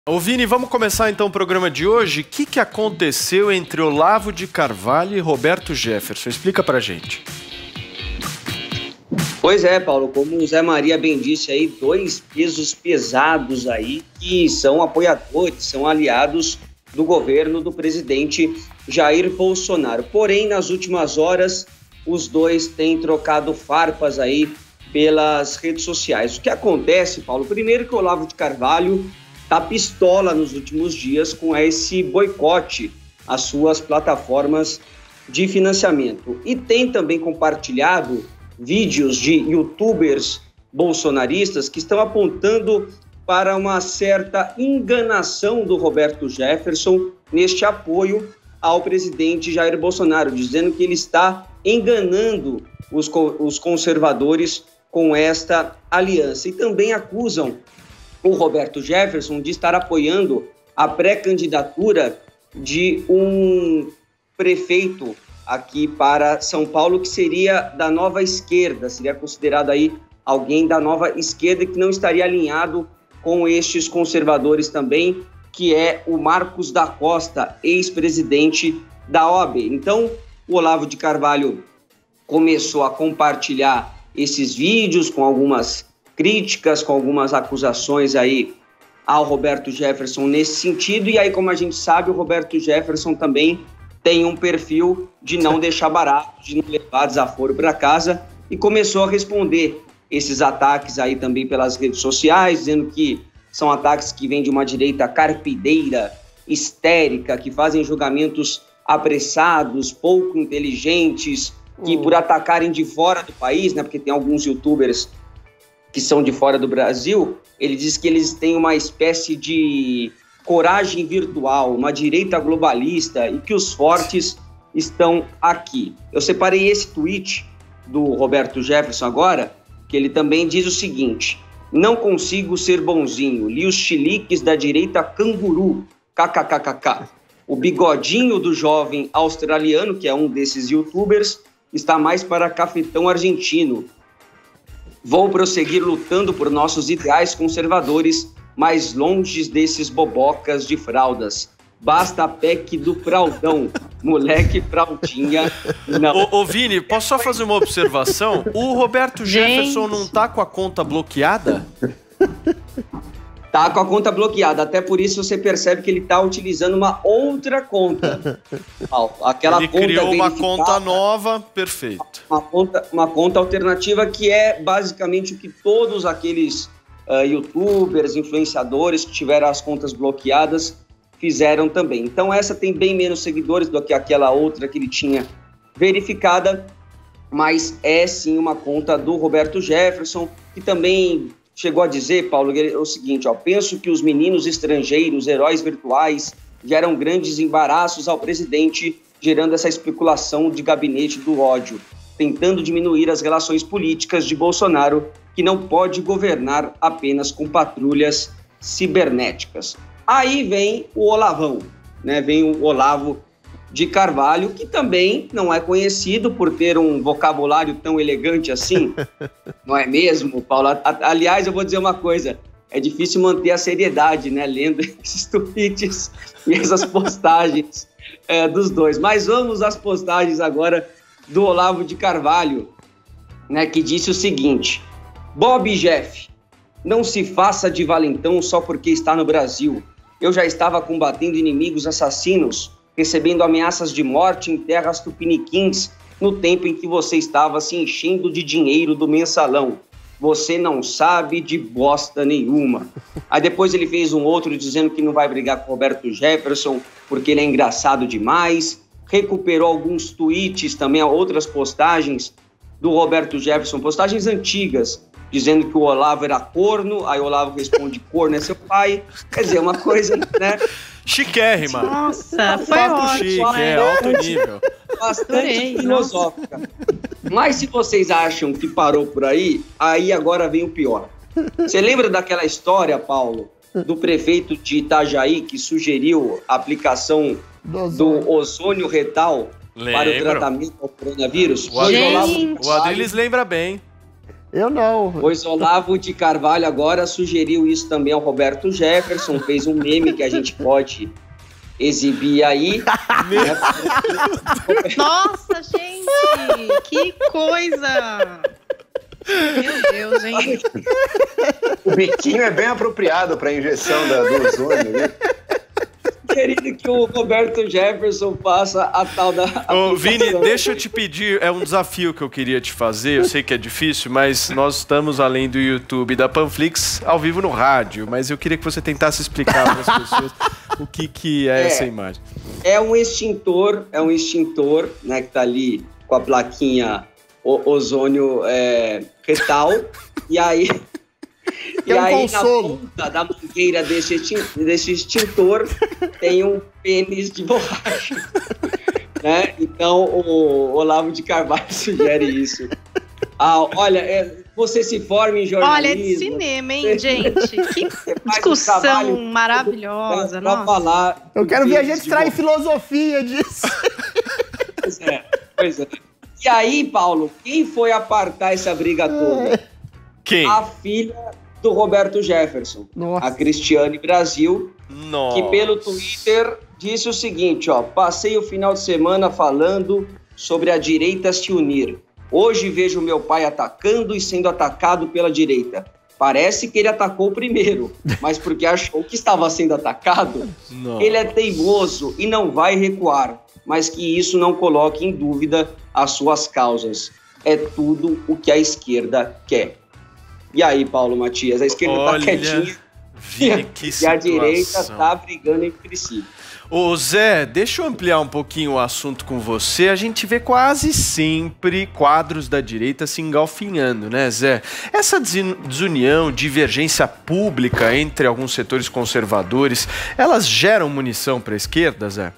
Ô Vini, vamos começar então o programa de hoje. O que aconteceu entre Olavo de Carvalho e Roberto Jefferson? Explica pra gente. Pois é, Paulo, como o Zé Maria bem disse aí, dois pesos pesados aí que são apoiadores, são aliados do governo do presidente Jair Bolsonaro. Porém, nas últimas horas, os dois têm trocado farpas aí pelas redes sociais. O que acontece, Paulo? Primeiro que o Olavo de Carvalho tá pistola nos últimos dias com esse boicote às suas plataformas de financiamento. E tem também compartilhado vídeos de youtubers bolsonaristas que estão apontando para uma certa enganação do Roberto Jefferson neste apoio ao presidente Jair Bolsonaro, dizendo que ele está enganando os conservadores com esta aliança. E também acusam o Roberto Jefferson de estar apoiando a pré-candidatura de um prefeito aqui para São Paulo que seria da nova esquerda, seria considerado aí alguém da nova esquerda que não estaria alinhado com estes conservadores também, que é o Marcos da Costa, ex-presidente da OAB. Então, o Olavo de Carvalho começou a compartilhar esses vídeos com algumas críticas, com algumas acusações aí ao Roberto Jefferson nesse sentido. E aí, como a gente sabe, o Roberto Jefferson também tem um perfil de não deixar barato, de não levar desaforo para casa, e começou a responder esses ataques aí também pelas redes sociais, dizendo que são ataques que vêm de uma direita carpideira, histérica, que fazem julgamentos apressados, pouco inteligentes, que por atacarem de fora do país, né, porque tem alguns youtubers que são de fora do Brasil, ele diz que eles têm uma espécie de coragem virtual, uma direita globalista e que os fortes estão aqui. Eu separei esse tweet do Roberto Jefferson agora, que ele também diz o seguinte: não consigo ser bonzinho, li os chiliques da direita canguru, kkkk. O bigodinho do jovem australiano, que é um desses youtubers, está mais para cafetão argentino. Vou prosseguir lutando por nossos ideais conservadores, mais longe desses bobocas de fraldas. Basta a PEC do fraldão, moleque fraldinha. Não. Ô Vini, posso só fazer uma observação? O Roberto Jefferson não tá com a conta bloqueada? Tá com a conta bloqueada, até por isso você percebe que ele tá utilizando uma outra conta. Aquela ele conta criou uma conta nova, perfeito. Uma conta alternativa que é basicamente o que todos aqueles youtubers, influenciadores que tiveram as contas bloqueadas fizeram também. Então essa tem bem menos seguidores do que aquela outra que ele tinha verificada, mas é sim uma conta do Roberto Jefferson, que também chegou a dizer, Paulo, o seguinte: penso que os meninos estrangeiros, heróis virtuais, geram grandes embaraços ao presidente, gerando essa especulação de gabinete do ódio, tentando diminuir as relações políticas de Bolsonaro, que não pode governar apenas com patrulhas cibernéticas. Aí vem o Olavão, né? Vem o Olavo de Carvalho, que também não é conhecido por ter um vocabulário tão elegante assim, não é mesmo, Paulo? Aliás, eu vou dizer uma coisa, é difícil manter a seriedade, né, lendo esses tweets e essas postagens dos dois. Mas vamos às postagens agora do Olavo de Carvalho, né, que disse o seguinte: Bob Jeff, não se faça de valentão só porque está no Brasil. Eu já estava combatendo inimigos assassinos, recebendo ameaças de morte em terras tupiniquins, no tempo em que você estava se enchendo de dinheiro do mensalão. Você não sabe de bosta nenhuma. Aí depois ele fez um outro dizendo que não vai brigar com o Roberto Jefferson porque ele é engraçado demais. Recuperou alguns tweets, também outras postagens do Roberto Jefferson, postagens antigas, dizendo que o Olavo era corno. Aí o Olavo responde: corno é seu pai. Quer dizer, uma coisa, né? Chiquérrima. Nossa, foi ótimo. Chique, alto nível. Bastante filosófica. Mas se vocês acham que parou por aí agora vem o pior. Você lembra daquela história, Paulo, do prefeito de Itajaí que sugeriu a aplicação do ozônio retal para o tratamento do coronavírus? O Adriles lembra bem. Eu não. Pois Olavo de Carvalho agora sugeriu isso também ao Roberto Jefferson, fez um meme que a gente pode exibir aí. Nossa, gente, que coisa! Meu Deus, hein? O biquinho é bem apropriado para a injeção do ozônio, né? Querido que o Roberto Jefferson faça a tal da... Ô, Vini, deixa eu te pedir, é um desafio que eu queria te fazer, eu sei que é difícil, mas nós estamos além do YouTube e da Panflix ao vivo no rádio, mas eu queria que você tentasse explicar para as pessoas o que é essa imagem. É um extintor, né, que tá ali com a plaquinha ozônio retal, e aí... E aí, na ponta da mangueira desse extintor, tem um pênis de borracha. Né? Então, o Olavo de Carvalho sugere isso. Olha, você se forma em jornalismo... Olha, é de cinema, hein, gente? Que discussão maravilhosa. Pra falar... Eu quero ver a gente extrair filosofia disso. Pois é. E aí, Paulo, quem foi apartar essa briga toda? Quem? A filha do Roberto Jefferson, a Cristiane Brasil, que pelo Twitter disse o seguinte, passei o final de semana falando sobre a direita se unir. Hoje vejo meu pai atacando e sendo atacado pela direita. Parece que ele atacou primeiro, mas porque achou que estava sendo atacado, ele é teimoso e não vai recuar, mas que isso não coloque em dúvida as suas causas. É tudo o que a esquerda quer. E aí, Paulo Matias, a esquerda tá quietinha e a direita tá brigando entre si. Ô Zé, deixa eu ampliar um pouquinho o assunto com você. A gente vê quase sempre quadros da direita se engalfinhando, né, Zé? Essa desunião, divergência pública entre alguns setores conservadores, elas geram munição para a esquerda, Zé?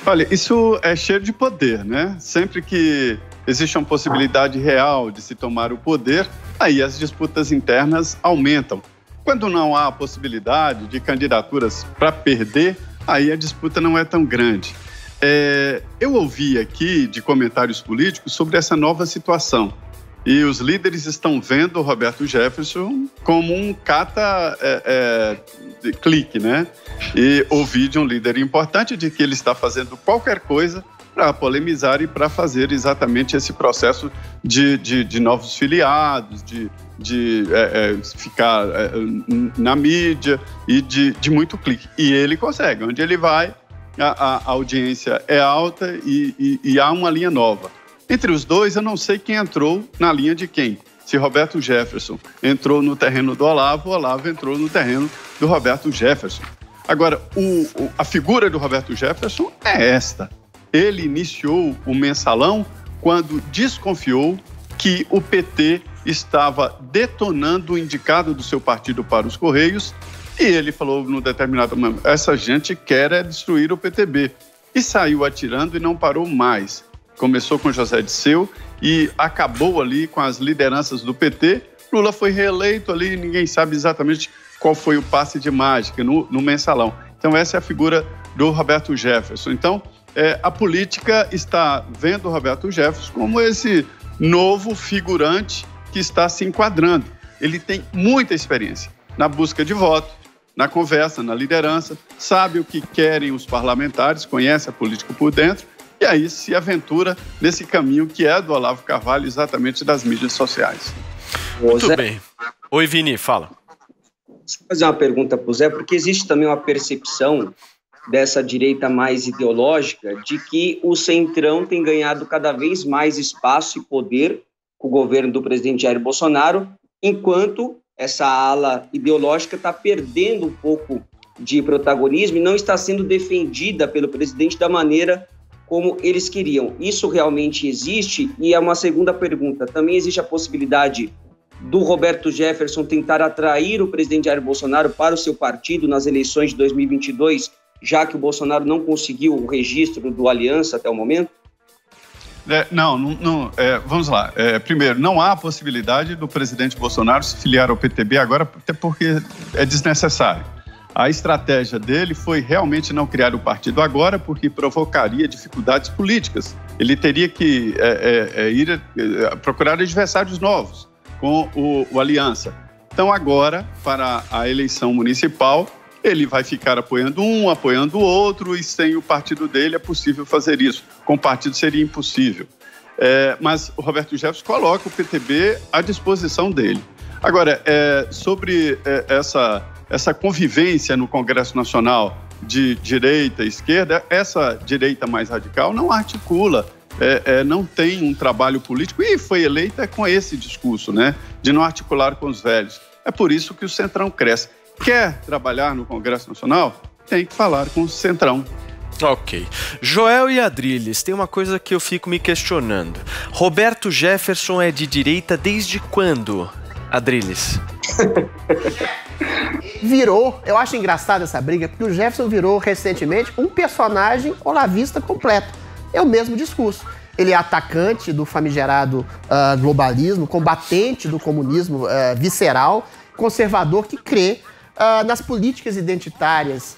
Olha, isso é cheio de poder, né? Sempre que existe uma possibilidade real de se tomar o poder, aí as disputas internas aumentam. Quando não há a possibilidade de candidaturas para perder, aí a disputa não é tão grande. Eu ouvi aqui de comentários políticos sobre essa nova situação. E os líderes estão vendo o Roberto Jefferson como um clique, né? E ouvi de um líder importante de que ele está fazendo qualquer coisa para polemizar e para fazer exatamente esse processo de novos filiados, de ficar na mídia e de muito clique. E ele consegue. Onde ele vai, a audiência é alta e há uma linha nova. Entre os dois, eu não sei quem entrou na linha de quem. Se Roberto Jefferson entrou no terreno do Olavo, o Olavo entrou no terreno do Roberto Jefferson. Agora, a figura do Roberto Jefferson é esta. Ele iniciou o Mensalão quando desconfiou que o PT estava detonando o indicado do seu partido para os Correios e ele falou no determinado momento, essa gente quer destruir o PTB. E saiu atirando e não parou mais. Começou com José Disseu e acabou ali com as lideranças do PT. Lula foi reeleito ali, ninguém sabe exatamente qual foi o passe de mágica no Mensalão. Então essa é a figura do Roberto Jefferson. Então, a política está vendo o Roberto Jefferson como esse novo figurante que está se enquadrando. Ele tem muita experiência na busca de voto, na conversa, na liderança, sabe o que querem os parlamentares, conhece a política por dentro e aí se aventura nesse caminho que é do Olavo Carvalho, exatamente das mídias sociais. Muito bem. Oi, Vini, fala. Vou fazer uma pergunta para o Zé, porque existe também uma percepção dessa direita mais ideológica de que o Centrão tem ganhado cada vez mais espaço e poder com o governo do presidente Jair Bolsonaro, enquanto essa ala ideológica está perdendo um pouco de protagonismo e não está sendo defendida pelo presidente da maneira como eles queriam. Isso realmente existe? E é uma segunda pergunta. Também existe a possibilidade do Roberto Jefferson tentar atrair o presidente Jair Bolsonaro para o seu partido nas eleições de 2022, já que o Bolsonaro não conseguiu o registro do Aliança até o momento? Vamos lá. Primeiro, não há a possibilidade do presidente Bolsonaro se filiar ao PTB agora, até porque é desnecessário. A estratégia dele foi realmente não criar o partido agora, porque provocaria dificuldades políticas. Ele teria que procurar adversários novos. com o Aliança. Então, agora, para a eleição municipal, ele vai ficar apoiando um, apoiando o outro, e sem o partido dele é possível fazer isso. Com o partido seria impossível. Mas o Roberto Jefferson coloca o PTB à disposição dele. Agora, sobre essa convivência no Congresso Nacional de direita e esquerda, essa direita mais radical não articula, não tem um trabalho político e foi eleita com esse discurso, né, de não articular com os velhos. É por isso que o Centrão cresce. Quer trabalhar no Congresso Nacional? Tem que falar com o Centrão. Ok. Joel e Adrilles, tem uma coisa que eu fico me questionando. Roberto Jefferson é de direita desde quando, Adrilles? Eu acho engraçado essa briga, porque o Jefferson virou recentemente um personagem olavista completo. É o mesmo discurso. Ele é atacante do famigerado globalismo, combatente do comunismo visceral, conservador que crê nas políticas identitárias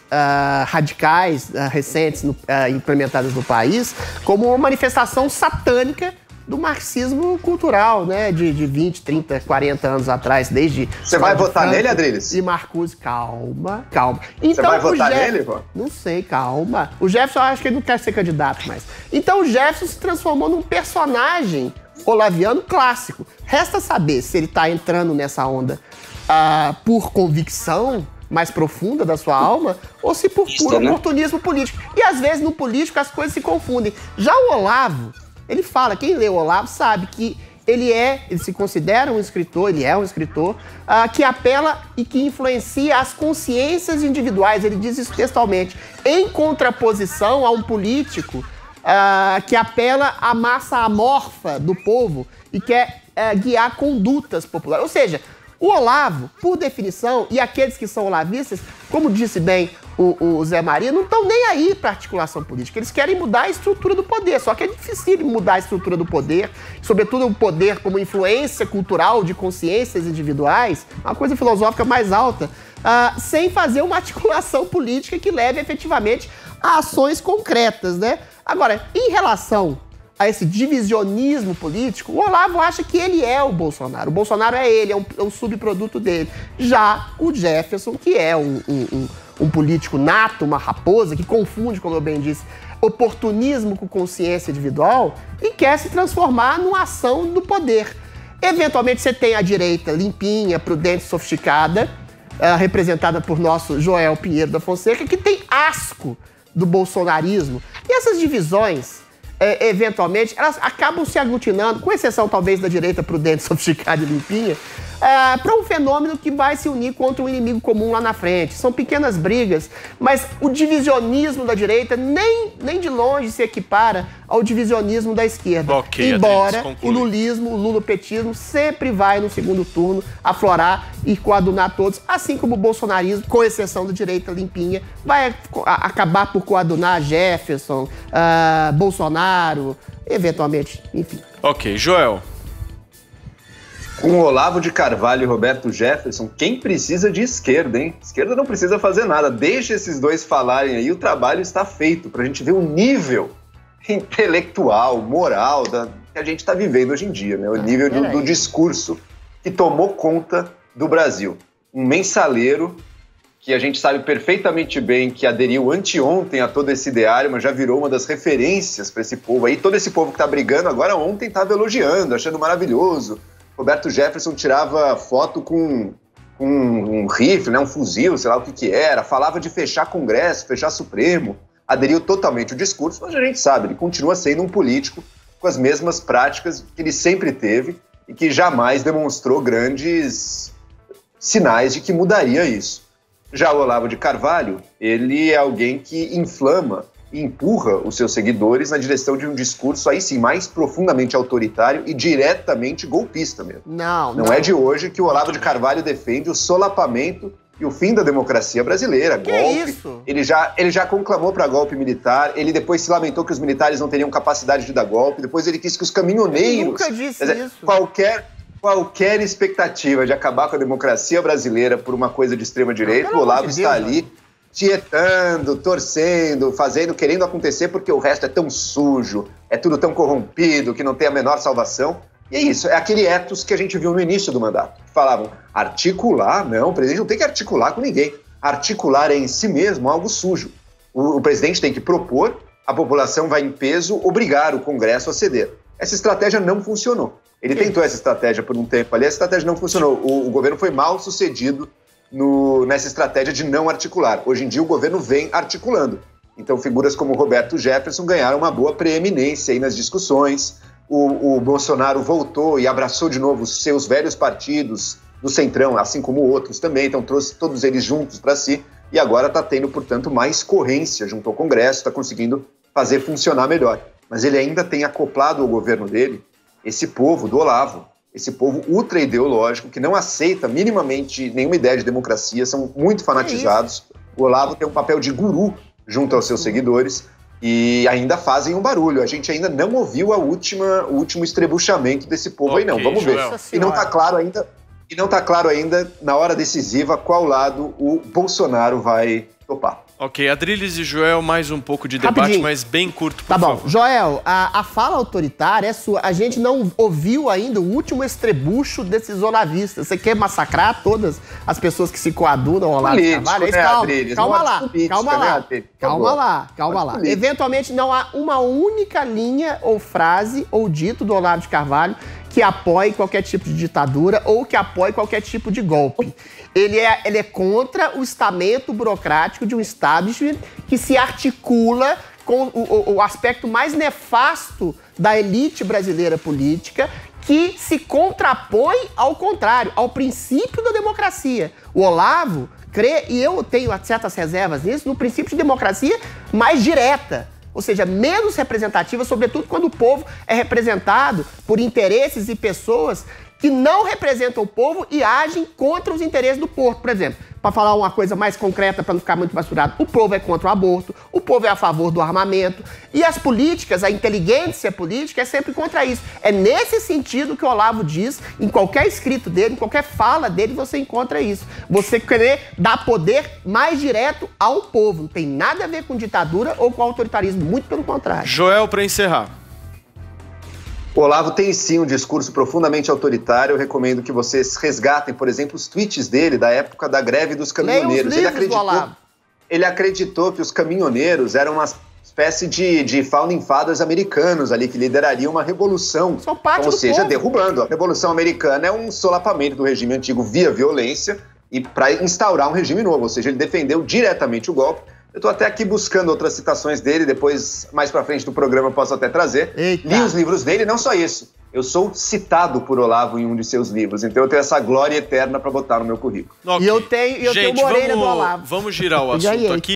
radicais recentes implementadas no país como uma manifestação satânica do marxismo cultural, né, de 20, 30, 40 anos atrás, desde... Você vai votar nele, Adrilles? E Marcuse, calma. Então, você vai votar nele, pô? Não sei, calma. O Jefferson, eu acho que ele não quer ser candidato mais. Então o Jefferson se transformou num personagem olaviano clássico. Resta saber se ele tá entrando nessa onda por convicção mais profunda da sua alma, ou se por puro oportunismo político. E às vezes no político as coisas se confundem. Já o Olavo, ele fala, quem lê o Olavo sabe que ele se considera um escritor, ele é um escritor que apela e que influencia as consciências individuais. Ele diz isso textualmente, em contraposição a um político que apela à massa amorfa do povo e quer guiar condutas populares. Ou seja, o Olavo, por definição, e aqueles que são olavistas, como disse bem o Zé Maria, não estão nem aí para articulação política. Eles querem mudar a estrutura do poder, só que é difícil mudar a estrutura do poder, sobretudo o poder como influência cultural de consciências individuais, uma coisa filosófica mais alta, sem fazer uma articulação política que leve efetivamente a ações concretas, né? Agora, em relação a esse divisionismo político, o Olavo acha que ele é o Bolsonaro. O Bolsonaro é ele, é um subproduto dele. Já o Jefferson, que é um político nato, uma raposa, que confunde, como eu bem disse, oportunismo com consciência individual e quer se transformar numa ação do poder. Eventualmente você tem a direita limpinha, prudente, sofisticada, representada por nosso Joel Pinheiro da Fonseca, que tem asco do bolsonarismo. E essas divisões, eventualmente, elas acabam se aglutinando, com exceção talvez da direita prudente, sofisticada e limpinha, para um fenômeno que vai se unir contra um inimigo comum lá na frente. São pequenas brigas, mas o divisionismo da direita nem de longe se equipara ao divisionismo da esquerda. Okay, embora o lulismo, o lulopetismo sempre vai no segundo turno aflorar e coadunar todos, assim como o bolsonarismo, com exceção da direita limpinha, vai acabar por coadunar Jefferson, Bolsonaro, eventualmente, enfim. Ok, Joel. Com o Olavo de Carvalho e Roberto Jefferson, quem precisa de esquerda, hein? Esquerda não precisa fazer nada. Deixa esses dois falarem aí, o trabalho está feito, para a gente ver o nível intelectual, moral que a gente está vivendo hoje em dia, né? O nível do discurso que tomou conta do Brasil. Um mensaleiro que a gente sabe perfeitamente bem que aderiu anteontem a todo esse ideário, mas já virou uma das referências para esse povo aí. Todo esse povo que está brigando agora ontem estava elogiando, achando maravilhoso. Roberto Jefferson tirava foto com um rifle, né, um fuzil, sei lá o que era, falava de fechar Congresso, fechar Supremo, aderiu totalmente ao discurso, mas a gente sabe, ele continua sendo um político com as mesmas práticas que ele sempre teve e que jamais demonstrou grandes sinais de que mudaria isso. Já o Olavo de Carvalho, ele é alguém que inflama e empurra os seus seguidores na direção de um discurso, aí sim, mais profundamente autoritário e diretamente golpista mesmo. Não é de hoje que o Olavo de Carvalho defende o solapamento e o fim da democracia brasileira. Que golpe. Isso? Ele já conclamou para golpe militar, ele depois se lamentou que os militares não teriam capacidade de dar golpe, depois ele quis que os caminhoneiros... Ele nunca disse isso. Qualquer expectativa de acabar com a democracia brasileira por uma coisa de extrema-direita, o Olavo está ali tietando, torcendo, querendo acontecer porque o resto é tão sujo, é tudo tão corrompido que não tem a menor salvação. E é isso, é aquele ethos que a gente viu no início do mandato. Falavam, articular? Não, o presidente não tem que articular com ninguém. Articular é em si mesmo algo sujo. O presidente tem que propor, a população vai em peso obrigar o Congresso a ceder. Essa estratégia não funcionou. Ele tentou essa estratégia por um tempo ali, essa estratégia não funcionou. O governo foi mal sucedido nessa estratégia de não articular. Hoje em dia o governo vem articulando. Então figuras como Roberto Jefferson ganharam uma boa preeminência aí nas discussões. O Bolsonaro voltou e abraçou de novo os seus velhos partidos do Centrão, assim como outros também, então trouxe todos eles juntos para si e agora está tendo, portanto, mais corrência junto ao Congresso, está conseguindo fazer funcionar melhor. Mas ele ainda tem acoplado ao governo dele esse povo do Olavo, esse povo ultra-ideológico que não aceita minimamente nenhuma ideia de democracia, são muito fanatizados. O Olavo tem um papel de guru junto aos seus seguidores e ainda fazem um barulho. A gente ainda não ouviu o último estrebuchamento desse povo aí não. Vamos ver. E não está claro ainda, na hora decisiva, qual lado o Bolsonaro vai topar. Ok, Adriles e Joel, mais um pouco de debate, rapidinho, mas bem curto, por favor. Joel, a fala autoritária é sua. A gente não ouviu ainda o último estrebucho desses olavistas. Você quer massacrar todas as pessoas que se coadunam ao Olavo de Carvalho? Calma lá. Eventualmente não há uma única linha ou frase ou dito do Olavo de Carvalho que apoie qualquer tipo de ditadura ou que apoie qualquer tipo de golpe. Ele é contra o estamento burocrático de um establishment que se articula com o aspecto mais nefasto da elite brasileira política, que se contrapõe ao contrário, ao princípio da democracia. O Olavo crê, e eu tenho certas reservas nisso, no princípio de democracia mais direta. Ou seja, menos representativa, sobretudo quando o povo é representado por interesses e pessoas que não representam o povo e agem contra os interesses do povo. Por exemplo, para falar uma coisa mais concreta, para não ficar muito basturado, o povo é contra o aborto, o povo é a favor do armamento, e as políticas, a inteligência política é sempre contra isso. É nesse sentido que o Olavo diz, em qualquer escrito dele, em qualquer fala dele, você encontra isso. Você querer dar poder mais direto ao povo. Não tem nada a ver com ditadura ou com autoritarismo, muito pelo contrário. Joel, para encerrar. O Olavo tem sim um discurso profundamente autoritário. Eu recomendo que vocês resgatem, por exemplo, os tweets dele da época da greve dos caminhoneiros. Ele acreditou que os caminhoneiros eram uma espécie de founding fathers americanos ali, que liderariam uma revolução. Ou seja, derrubando. A Revolução Americana é um solapamento do regime antigo via violência e para instaurar um regime novo. Ou seja, ele defendeu diretamente o golpe. Eu estou até aqui buscando outras citações dele, depois, mais pra frente do programa, eu posso até trazer. Eita. Li os livros dele, não só isso. Eu sou citado por Olavo em um de seus livros, então eu tenho essa glória eterna para botar no meu currículo. Okay. E eu tenho uma orelha do Olavo. Vamos girar o assunto aqui.